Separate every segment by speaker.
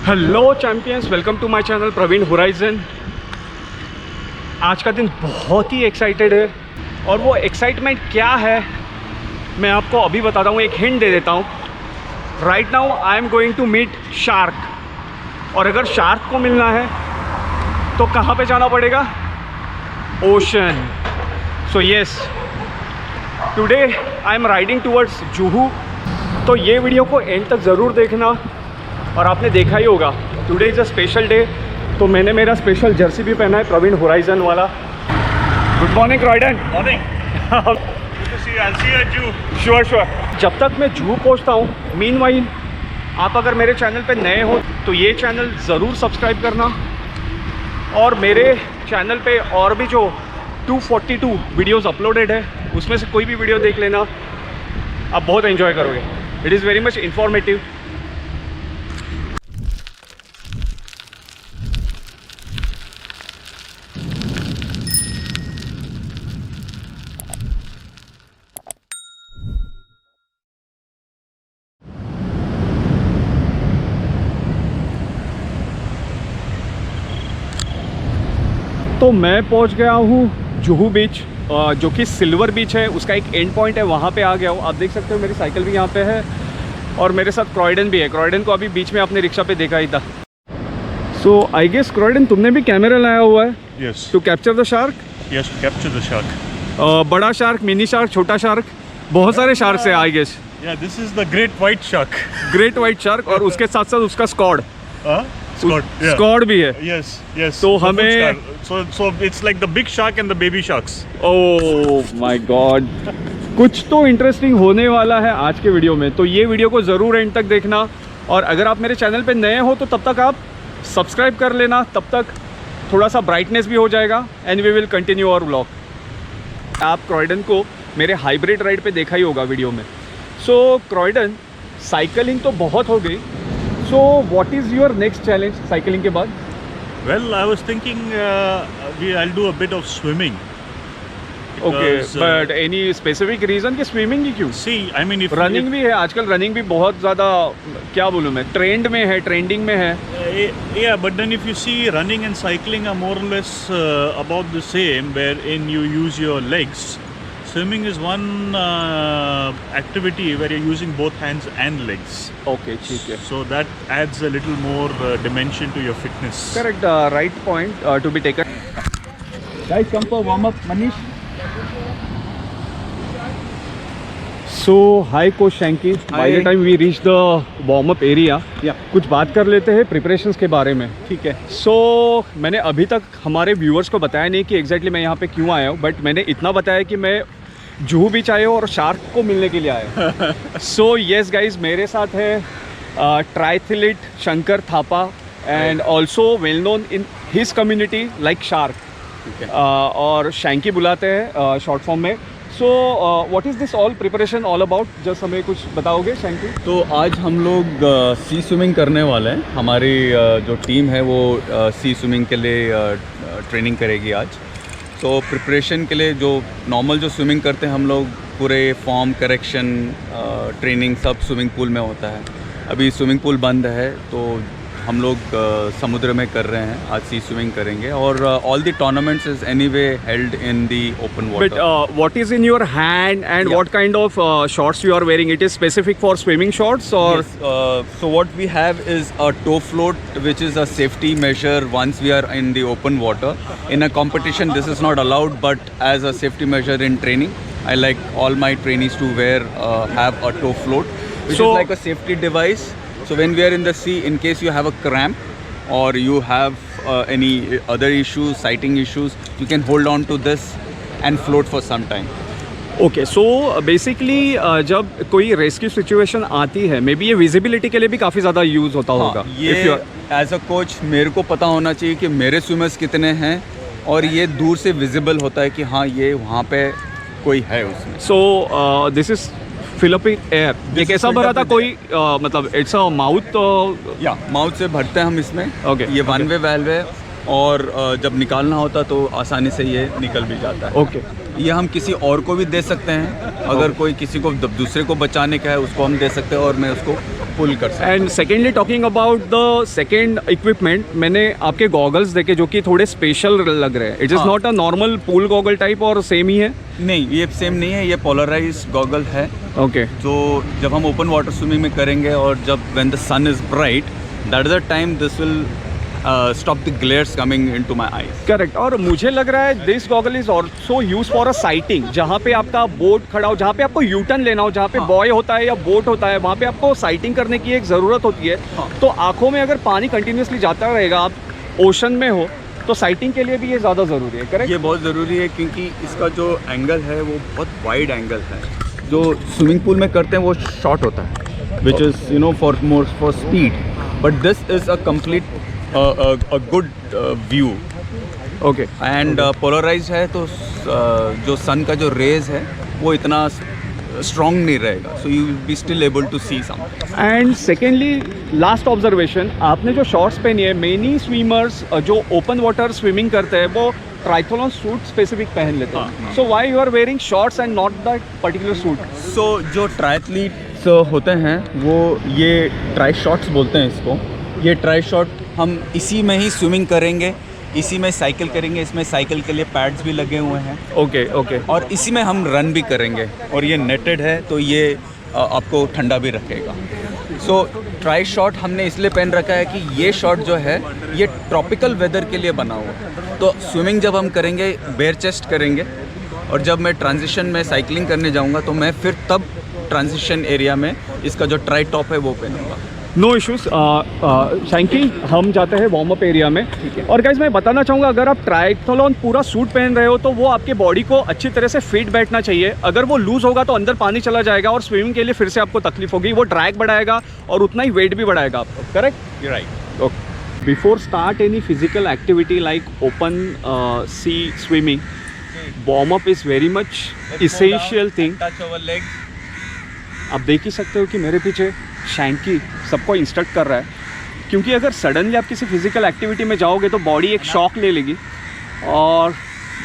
Speaker 1: Hello champions, welcome to my channel Praveen Horizon. आज का दिन बहुत ही एक्साइटेड है और वो एक्साइटमेंट क्या है मैं आपको अभी बताता हूँ। एक हिंट दे देता हूँ। Right now I am going to meet shark, और अगर शार्क को मिलना है तो कहाँ पे जाना पड़ेगा? Ocean. So yes, today I am riding towards Juhu. तो ये वीडियो को एंड तक ज़रूर देखना। और आपने देखा ही होगा, today is a special day, तो मैंने मेरा स्पेशल जर्सी भी पहना है प्रवीण होराइजन वाला। Good morning Croydon. Morning. Sure. जब तक मैं जुहू पहुंचता हूं, मीनवाइल आप अगर मेरे चैनल पे नए हो तो ये चैनल ज़रूर सब्सक्राइब करना, और मेरे चैनल पे और भी जो 242 वीडियोस अपलोडेड है उसमें से कोई भी वीडियो देख लेना, आप बहुत एंजॉय करोगे। It is very much informative. तो मैं पहुंच गया हूँ जुहू बीच, जो कि सिल्वर बीच है, उसका एक एंड पॉइंट है, वहाँ पे आ गया हूँ। आप देख सकते हो मेरी साइकिल भी यहाँ पे है और मेरे साथ क्रॉयडन भी है। क्रॉयडन को अभी बीच में आपने रिक्शा पे देखा ही था। सो आई गेस क्रॉयडन तुमने भी कैमरा लाया हुआ है?
Speaker 2: Yes,
Speaker 1: to capture the shark.
Speaker 2: Yes, capture the shark.
Speaker 1: बड़ा शार्क, मिनी शार्क, छोटा शार्क, बहुत सारे शार्क है I guess.
Speaker 2: Yeah this is the great white shark.
Speaker 1: Great white shark, और उसके साथ साथ उसका स्क्वाड
Speaker 2: स्क्वाड
Speaker 1: भी है।
Speaker 2: Yes yes.
Speaker 1: तो हमें
Speaker 2: so it's like the big shark and the baby sharks.
Speaker 1: Oh my God, कुछ तो इंटरेस्टिंग होने वाला है आज के वीडियो में, तो ये वीडियो को ज़रूर एंड तक देखना। और अगर आप मेरे चैनल पे नए हो तो तब तक आप सब्सक्राइब कर लेना, तब तक थोड़ा सा ब्राइटनेस भी हो जाएगा and we will continue our vlog. आप क्रॉयडन को मेरे हाइब्रिड राइड पे देखा ही होगा वीडियो में। सो क्रॉयडन, साइकिलिंग तो बहुत हो गई, सो what is your next challenge cycling के बाद?
Speaker 2: Well, I was thinking I'll do a bit of swimming.
Speaker 1: Okay, but any specific reason कि स्विमिंग ही क्यों?
Speaker 2: See, I mean, if
Speaker 1: running भी है आजकल, रनिंग भी बहुत ज़्यादा, क्या बोलूँ मैं, ट्रेंड में है, ट्रेंडिंग में है।
Speaker 2: yeah, but then if you see, running and cycling are more or less about the same, wherein you use your legs. Swimming is one activity where you're using both hands and legs.
Speaker 1: Okay, ठीक है।
Speaker 2: So that adds a little more dimension to your fitness.
Speaker 1: Correct, right point to be taken. Guys, come for warm up, Manish. So, hi Coach Shanky. By the time we reach the warm up area, कुछ बात कर लेते हैं preparations के बारे में, ठीक है? So, मैंने अभी तक हमारे व्यूअर्स को बताया नहीं कि एग्जैक्टली मैं यहाँ पे क्यों आया हूँ, बट मैंने इतना बताया कि मैं जुहू बीच आया हूँ और शार्क को मिलने के लिए आया। सो येस गाइज, मेरे साथ है triathlete Shankar Thapa, and also well known in his community like shark, और शैंकी बुलाते हैं शॉर्ट फॉर्म में। So what is this all preparation all about? Just हमें कुछ बताओगे शैंकी?
Speaker 3: तो आज हम लोग सी स्विमिंग करने वाले हैं। हमारी जो टीम है वो सी स्विमिंग के लिए ट्रेनिंग करेगी आज। तो प्रिपरेशन के लिए जो नॉर्मल जो स्विमिंग करते हैं हम लोग, पूरे फॉर्म करेक्शन ट्रेनिंग सब स्विमिंग पूल में होता है। अभी स्विमिंग पूल बंद है तो हम लोग समुद्र में कर रहे हैं। आज सी स्विमिंग करेंगे, और all the tournaments is anyway held in the open water.
Speaker 1: But what is in your hand and what kind of shorts you are wearing? It is specific for swimming shorts और?
Speaker 3: So what we have is a toe float, which is a safety measure once we are in the open water. In a competition this is not allowed, but as a safety measure in training, I like all my trainees to have a toe float, which is like a safety device. So when we are in the sea, in case you have a cramp or you have any other issues, sighting issues, you can hold on to this and float for some time.
Speaker 1: Okay, so basically जब कोई rescue situation आती है, may be ये visibility के लिए भी काफ़ी ज़्यादा यूज़ होता होगा।
Speaker 3: ये एज अ कोच मेरे को पता होना चाहिए कि मेरे स्विमर्स कितने हैं, और ये दूर से विजिबल होता है कि हाँ ये वहाँ पे कोई है उसमें।
Speaker 1: So this is fill up in air. ये कैसा भरा था? कोई मतलब इट्स अ माउथ?
Speaker 3: या माउथ से भरते हैं हम इसमें।
Speaker 1: ओके,
Speaker 3: ये वन वे वाल्व है, और जब निकालना होता तो आसानी से ये निकल भी जाता है।
Speaker 1: ओके,
Speaker 3: ये हम किसी और को भी दे सकते हैं, अगर कोई किसी को दूसरे को बचाने का है उसको हम दे सकते हैं, और मैं उसको पुल कर सकते
Speaker 1: and secondly talking about the second equipment, मैंने आपके गॉगल्स देखे जो कि थोड़े स्पेशल लग रहे हैं. इट इज़
Speaker 3: हाँ.
Speaker 1: Not a normal pool goggle type और सेम ही है?
Speaker 3: नहीं, ये सेम नहीं है, ये पोलराइज गॉगल है.
Speaker 1: ओके.
Speaker 3: जो जब हम ओपन वाटर स्विमिंग में करेंगे और जब when the sun is bright, that is the time this will stop the glares coming into my eyes.
Speaker 1: Correct. और मुझे लग रहा है this goggle is also use for a sighting, जहाँ पे आपका बोट खड़ा हो, जहाँ पे आपको यू टर्न लेना हो, जहाँ पे बॉय होता है या बोट होता है, वहाँ पे आपको साइटिंग करने की एक ज़रूरत होती है. तो आंखों में अगर पानी कंटिन्यूसली जाता रहेगा, आप ओशन में हो, तो साइटिंग के लिए भी ये ज़्यादा ज़रूरी है. करेक्ट.
Speaker 3: ये बहुत ज़रूरी है क्योंकि इसका जो एंगल है वो बहुत वाइड एंगल है. जो स्विमिंग पूल में करते हैं वो शॉर्ट होता है, which is you know for more for speed, but this is a complete a good view.
Speaker 1: Okay.
Speaker 3: And polarise है तो जो सन का जो रेज है वो इतना स्ट्रॉन्ग नहीं रहेगा, so you will be still able to see something.
Speaker 1: And secondly last observation, आपने जो शॉर्ट्स पहनी है, मेनी स्विमर्स जो ओपन वाटर स्विमिंग करते हैं वो ट्राइथलॉन सूट स्पेसिफिक पहन लेते हैं. So why you are wearing shorts and not that particular suit?
Speaker 3: So जो ट्रायथलीट्स होते हैं वो ये ट्राई शॉट्स बोलते हैं इसको. ये ट्राई शॉट हम इसी में ही स्विमिंग करेंगे, इसी में साइकिल करेंगे. इसमें साइकिल के लिए पैड्स भी लगे हुए हैं.
Speaker 1: ओके. ओके.
Speaker 3: और इसी में हम रन भी करेंगे. और ये नेटेड है तो ये आपको ठंडा भी रखेगा. सो ट्राई शॉट हमने इसलिए पहन रखा है कि ये शॉट जो है ये ट्रॉपिकल वेदर के लिए बना हुआ है. तो स्विमिंग जब हम करेंगे बेयर चेस्ट करेंगे, और जब मैं ट्रांजिशन में साइकिलिंग करने जाऊंगा तो मैं फिर तब ट्रांजिशन एरिया में इसका जो ट्राई टॉप है वो पहनूंगा.
Speaker 1: No issues. शैंकी, हम जाते हैं वार्म अप एरिया में. और गाइज मैं बताना चाहूँगा, अगर आप ट्राइथलॉन पूरा सूट पहन रहे हो तो वो आपके बॉडी को अच्छी तरह से फिट बैठना चाहिए. अगर वो लूज़ होगा तो अंदर पानी चला जाएगा और स्विमिंग के लिए फिर से आपको तकलीफ होगी. वो ड्रैग बढ़ाएगा और उतना ही वेट भी बढ़ाएगा आपको. Correct.
Speaker 3: You're right.
Speaker 1: Okay. Before start any physical activity like open sea swimming, warm up is very much essential thing.
Speaker 3: Touch our legs.
Speaker 1: आप देख ही सकते हो कि मेरे पीछे शैंकी सबको इंस्ट्रक्ट कर रहा है, क्योंकि अगर सडनली आप किसी फिजिकल एक्टिविटी में जाओगे तो बॉडी एक शॉक ले लेगी और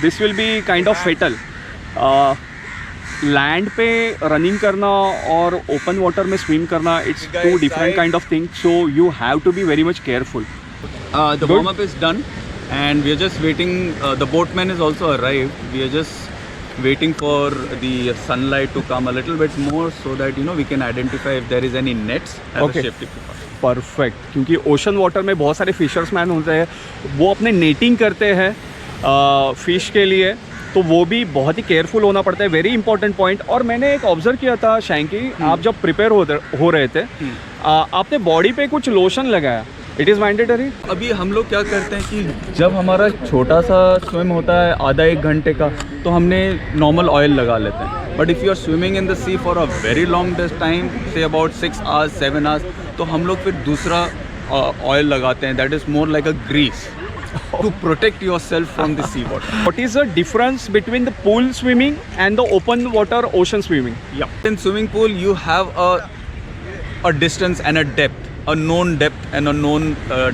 Speaker 1: this will be kind of fatal. Land पे रनिंग करना और ओपन वाटर में स्विम करना, it's two different kind of thing, so you have to be very much careful.
Speaker 3: The warm up is done and we are just waiting. The boatman is also arrived. We are just waiting for the sunlight to come a little bit more so that you know we can identify if there is any nets as
Speaker 1: Okay.
Speaker 3: a safety precaution.
Speaker 1: Perfect. क्योंकि ocean water में बहुत सारे फिशर्समैन होते हैं, वो अपने netting करते हैं फ़िश के लिए, तो वो भी बहुत ही केयरफुल होना पड़ता है. Very important point. और मैंने एक ऑब्जर्व किया था शैंकी, आप जब प्रिपेयर हो रहे थे, आपने बॉडी पे कुछ लोशन लगाया. It is mandatory?
Speaker 3: अभी हम लोग क्या करते हैं कि जब हमारा छोटा सा स्विम होता है आधा एक घंटे का, तो हमने नॉर्मल ऑयल लगा लेते हैं. But if you are swimming in the sea for a very long time, say about 6 hours 7 hours, तो हम लोग फिर दूसरा ऑयल लगाते हैं. That is more like a grease to protect yourself from the sea water.
Speaker 1: What is the difference between the pool swimming and the open water ocean swimming?
Speaker 3: Yeah. In swimming pool, you have a distance and a depth, a known depth and a known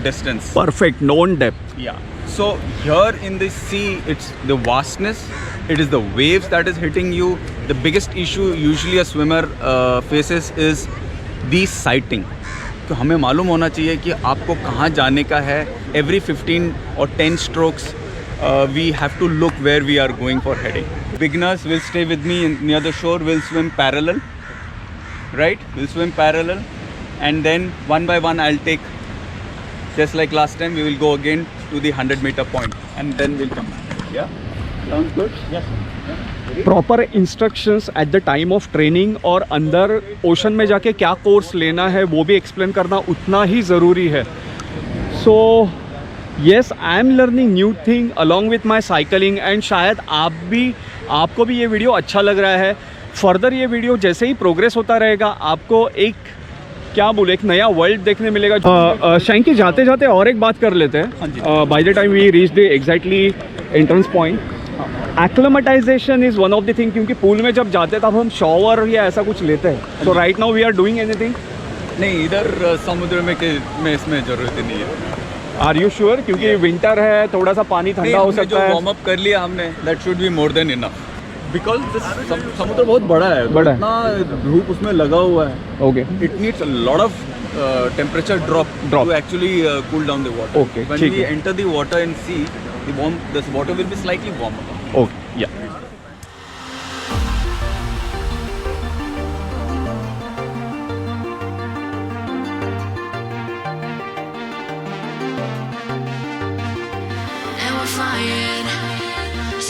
Speaker 3: distance.
Speaker 1: Perfect. Known depth.
Speaker 3: Yeah. So here in the sea, it's the vastness. It is the waves that is hitting you. The biggest issue usually a swimmer faces is the sighting. तो हमें मालूम होना चाहिए कि आपको कहाँ जाने का है. Every 15 or 10 strokes, we have to look where we are going for heading. Beginners will stay with me near the shore. Will swim parallel, right? Will swim parallel, and then one by one I'll take. Just like last time, we will go again to the 100-meter point, and then we'll come back. Yeah, sounds good. Yes.
Speaker 1: Proper instructions at the time of training, और अंदर ocean में जाके क्या course लेना है वो भी explain करना उतना ही ज़रूरी है. So yes, I am learning new thing along with my cycling, and शायद आपको भी ये वीडियो अच्छा लग रहा है. फर्दर ये वीडियो जैसे ही प्रोग्रेस होता रहेगा, आपको एक क्या बोले, एक नया वर्ल्ड देखने मिलेगा. शैंकी, जाते जाते और एक बात कर लेते हैं. By the time we reach the exactly entrance point, acclimatization is one of the thing, क्योंकि पूल में जब जाते तब हम शॉवर या ऐसा कुछ लेते हैं. So right now we are doing anything?
Speaker 3: नहीं, इधर समुद्र में इसमें ज़रूरत नहीं है.
Speaker 1: Are you sure? क्योंकि विंटर है, थोड़ा सा पानी ठंडा हो सकता है.
Speaker 3: वार्म अप कर लिया हमने, that should be more than enough. Because समुद्र बहुत बड़ा है,
Speaker 1: बड़ा है।
Speaker 3: इतना धूप उसमें लगा हुआ है,
Speaker 1: okay
Speaker 3: it needs a lot of temperature drop
Speaker 1: Drop.
Speaker 3: to actually cool down the water.
Speaker 1: Okay,
Speaker 3: When
Speaker 1: ठीक
Speaker 3: we
Speaker 1: है।
Speaker 3: enter the water and see, this water will be slightly warmer.
Speaker 1: Okay या
Speaker 4: And we're flying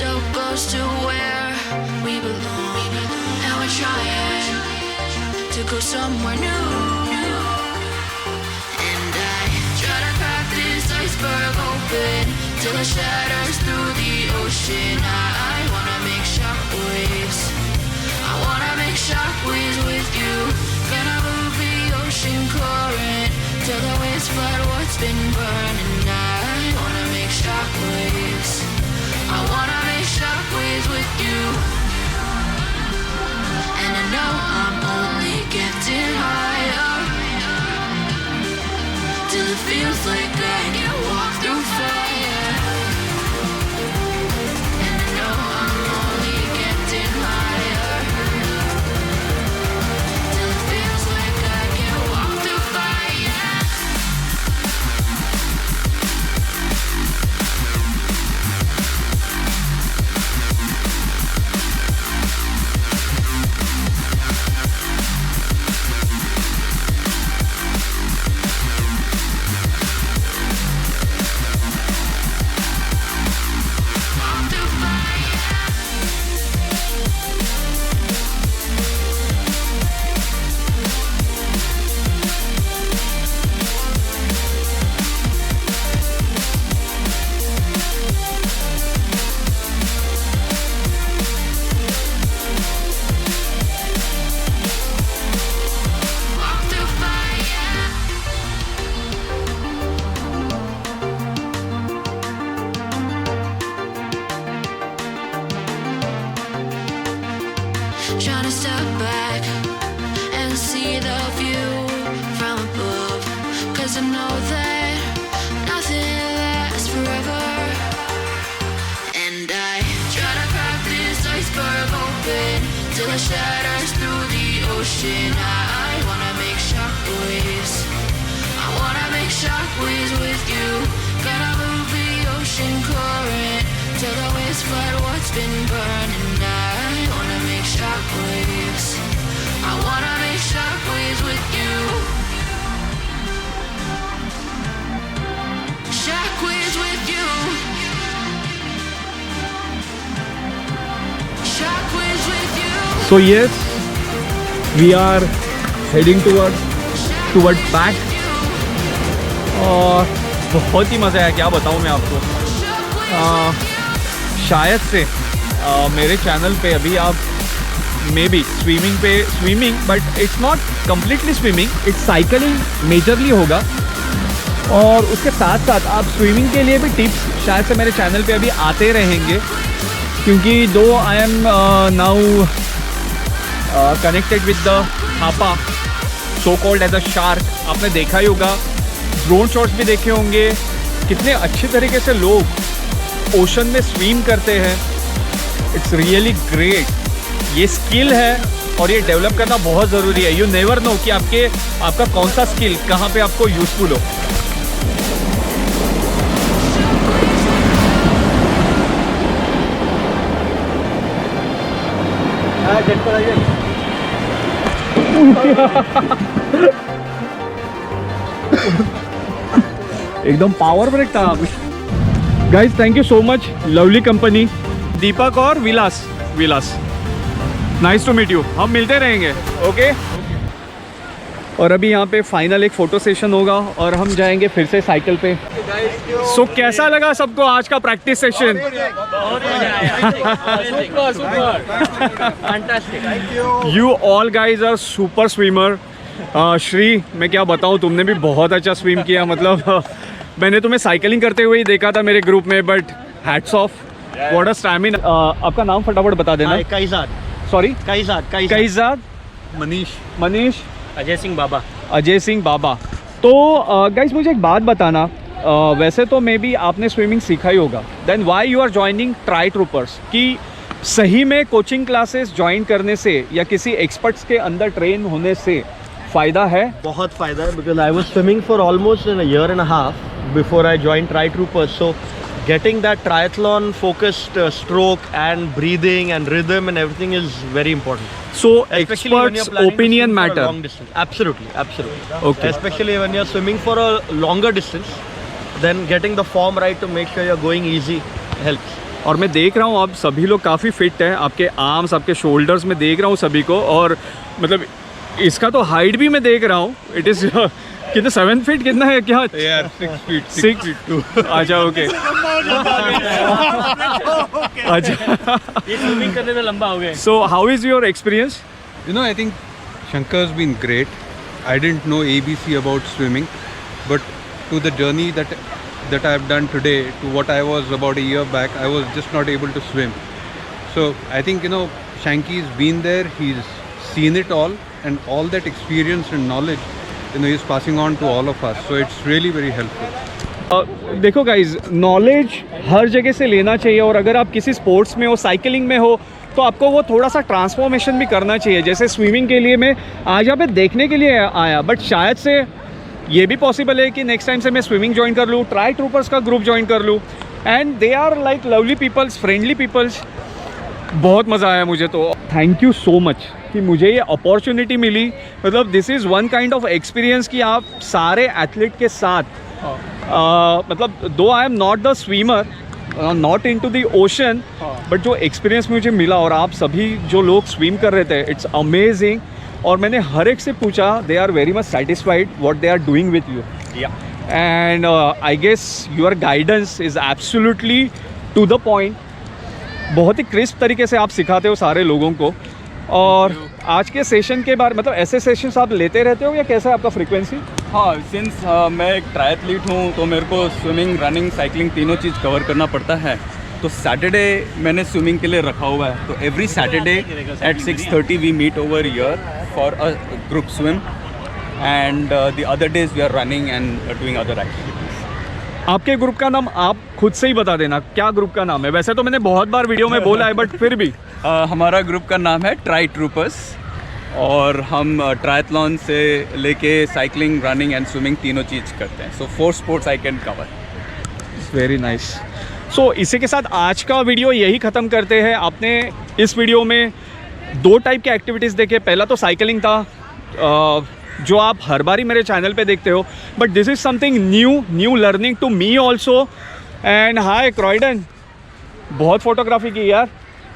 Speaker 4: so close to where we belong. And we're trying to go somewhere new. And I try to crack this iceberg open till it shatters through the ocean. I wanna make shockwaves. I wanna make shockwaves with you. Gonna move the ocean current till the waves flood what's been burning. I wanna make shockwaves. I wanna make shockwaves with you. And I know I'm only getting higher till it feels like I can walk through fire. And I know I'm only getting higher till it feels like I can walk through fire. Walk through fire. Walk through fire. Trying to step back and see the view from above. 'Cause I know that nothing lasts forever. And I try to crack this iceberg open till it shatters through the ocean. I wanna make shockwaves. I wanna make shockwaves with you. Gonna move the ocean current till the waves flood what's been burning. I wanna make shockwaves. I wanna make shockwaves with you. Shockwaves with you. Shockwaves with you.
Speaker 1: So yes we are heading toward back और बहुत ही मज़ा आया, क्या बताऊँ मैं आपको। शायद से मेरे चैनल पे अभी आप may be swimming but it's not completely swimming, it's cycling majorly होगा। और उसके साथ साथ आप स्विमिंग के लिए भी टिप्स शायद से मेरे चैनल पे अभी आते रहेंगे, क्योंकि though I am now connected with the हापा so called as a shark. आपने देखा ही होगा, ड्रोन शॉट्स भी देखे होंगे, कितने अच्छे तरीके से लोग ओशन में स्विम करते हैं। It's really great. ये स्किल है और ये डेवलप करना बहुत ज़रूरी है। यू नेवर नो कि आपका कौन सा स्किल कहाँ पे आपको यूज़फुल हो। एकदम पावर ब्रेक था। Guys thank you so much, lovely company. Deepak और Vilas nice to meet you. हम मिलते रहेंगे, ओके। और अभी यहाँ पे फाइनल एक फ़ोटो सेशन होगा और हम जाएंगे फिर से साइकिल पे। सो कैसा लगा सबको आज का practice session? You all guys are super swimmer. Shri, मैं क्या बताऊँ, तुमने भी बहुत अच्छा स्विम किया। मतलब मैंने तुम्हें साइकिलिंग करते हुए ही देखा था मेरे ग्रुप में, but hats off, what a stamina. आपका नाम फटाफट बता देना। सॉरी, कैजाद, मनीष,
Speaker 5: अजय सिंह बाबा।
Speaker 1: तो गाइस मुझे एक बात बताना, वैसे तो मे बी आपने स्विमिंग सीखा ही होगा, then why you are joining Tri Troopers? कि सही में कोचिंग क्लासेस ज्वाइन करने से या किसी एक्सपर्ट्स के अंदर ट्रेन होने से फ़ायदा है?
Speaker 6: बहुत फ़ायदा है, because I was swimming for almost in a year and a half before I join try troopers. So getting that triathlon focused stroke and breathing and rhythm and everything is very important.
Speaker 1: So
Speaker 6: Especially when you're
Speaker 1: experts'
Speaker 6: planning to
Speaker 1: opinion
Speaker 6: swim for a
Speaker 1: matter.
Speaker 6: long distance. Absolutely, absolutely.
Speaker 1: Okay.
Speaker 6: Especially when you're swimming for a longer distance, then getting the form right to make sure you're going easy helps.
Speaker 1: और मैं देख रहा हूँ आप सभी लोग काफ़ी fit हैं, आपके आर्म्स, आपके शोल्डर्स में देख रहा हूँ सभी को. और मतलब इसका तो हाइट भी मैं देख रहा हूँ. इट इज़ कितना 7 फीट कितना है क्या?
Speaker 3: यार 6 फीट
Speaker 1: 6 फीट 2. अच्छा ओके. अच्छा.
Speaker 5: ये स्विमिंग करने में लंबा हो गया.
Speaker 1: So how is your experience?
Speaker 3: You know, I think Shankar's been great. I didn't know ABC about swimming, but to the journey that I've done today, to what I was about a year back, I was just not able to swim. So I think, you know, Shanky's been there, he's seen it all, and all that experience and knowledge, you know, he's passing on to all of us. So it's really very helpful.
Speaker 1: देखो guys, knowledge हर जगह से लेना चाहिए. और अगर आप किसी sports में हो, साइकिलिंग में हो, तो आपको वो थोड़ा सा ट्रांसफॉर्मेशन भी करना चाहिए. जैसे स्विमिंग के लिए मैं आज यहाँ पे देखने के लिए आया, बट शायद से ये भी पॉसिबल है कि नेक्स्ट टाइम से मैं स्विमिंग ज्वाइन कर लूँ, ट्राई ट्रूपर्स का ग्रुप ज्वाइन कर लूँ. And they are like lovely peoples, friendly peoples. बहुत मज़ा आया मुझे तो. थैंक यू सो मच कि मुझे ये अपॉर्चुनिटी मिली. मतलब this is one kind of experience कि आप सारे एथलीट के साथ मतलब though I am not the swimmer, not into the ocean, but जो एक्सपीरियंस मुझे मिला और आप सभी जो लोग स्विम कर रहे थे, इट्स अमेजिंग. और मैंने हर एक से पूछा, they are very much satisfied what they are doing with you. And I guess your guidance is absolutely to the point. बहुत ही क्रिस्प तरीके से आप सिखाते हो सारे लोगों को. और आज के सेशन के बारे मतलब ऐसे सेशंस आप लेते रहते हो या कैसा है आपका फ्रीक्वेंसी?
Speaker 3: हाँ, सिंस मैं एक ट्रायथलीट हूँ तो मेरे को स्विमिंग, रनिंग, साइकिलिंग तीनों चीज़ कवर करना पड़ता है. तो सैटरडे मैंने स्विमिंग के लिए रखा हुआ है. तो every Saturday at 6:30 we meet over here for a group swim, and the other days we are running and doing other activities.
Speaker 1: आपके ग्रुप का नाम आप खुद से ही बता देना, क्या ग्रुप का नाम है? वैसे तो मैंने बहुत बार वीडियो में बोला है, बट फिर भी
Speaker 3: हमारा ग्रुप का नाम है ट्राई ट्रूपर्स, और हम ट्रायथलॉन से लेके साइकिलिंग, रनिंग एंड स्विमिंग तीनों चीज़ करते हैं. So 4 sports I can cover.
Speaker 1: Very nice. So इसी के साथ आज का वीडियो यही ख़त्म करते हैं. आपने इस वीडियो में 2 टाइप के एक्टिविटीज़ देखे. पहला तो साइकिलिंग था, जो आप हर बारी मेरे चैनल पे देखते हो, but this is something new learning to me also. And hi Croydon, बहुत फोटोग्राफी की यार.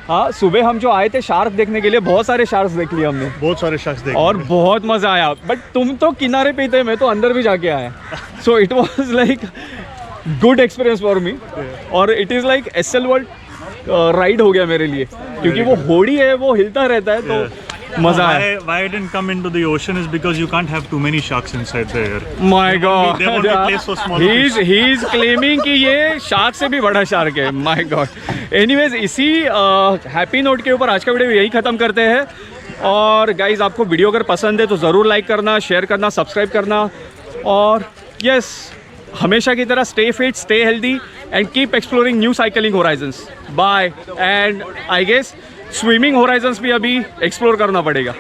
Speaker 1: हाँ, सुबह हम जो आए थे शार्क देखने के लिए, बहुत सारे शार्क्स देख लिए हमने,
Speaker 2: बहुत सारे शख्स देखे
Speaker 1: और बहुत मज़ा आया. बट तुम तो किनारे पे ही थे, मैं तो अंदर भी जाके आया. So it was like good experience for me. और it is like SL world ride हो गया मेरे लिए, क्योंकि वो होड़ी है, वो हिलता रहता है, तो मजा आया.
Speaker 2: Why I didn't come into the ocean is because you can't have too many sharks inside there.
Speaker 1: My
Speaker 2: They
Speaker 1: God,
Speaker 2: won't be placed for smaller fish.
Speaker 1: he is claiming कि ये शार्क से भी बड़ा शार्क है. My God. Anyways, इसी happy note के ऊपर आज का वीडियो यही ख़त्म करते हैं. और गाइज, आपको वीडियो अगर पसंद है तो ज़रूर लाइक करना, शेयर करना, सब्सक्राइब करना. और यस, हमेशा की तरह stay fit, stay healthy and keep exploring new cycling horizons. Bye. And I guess swimming horizons भी अभी एक्सप्लोर करना पड़ेगा.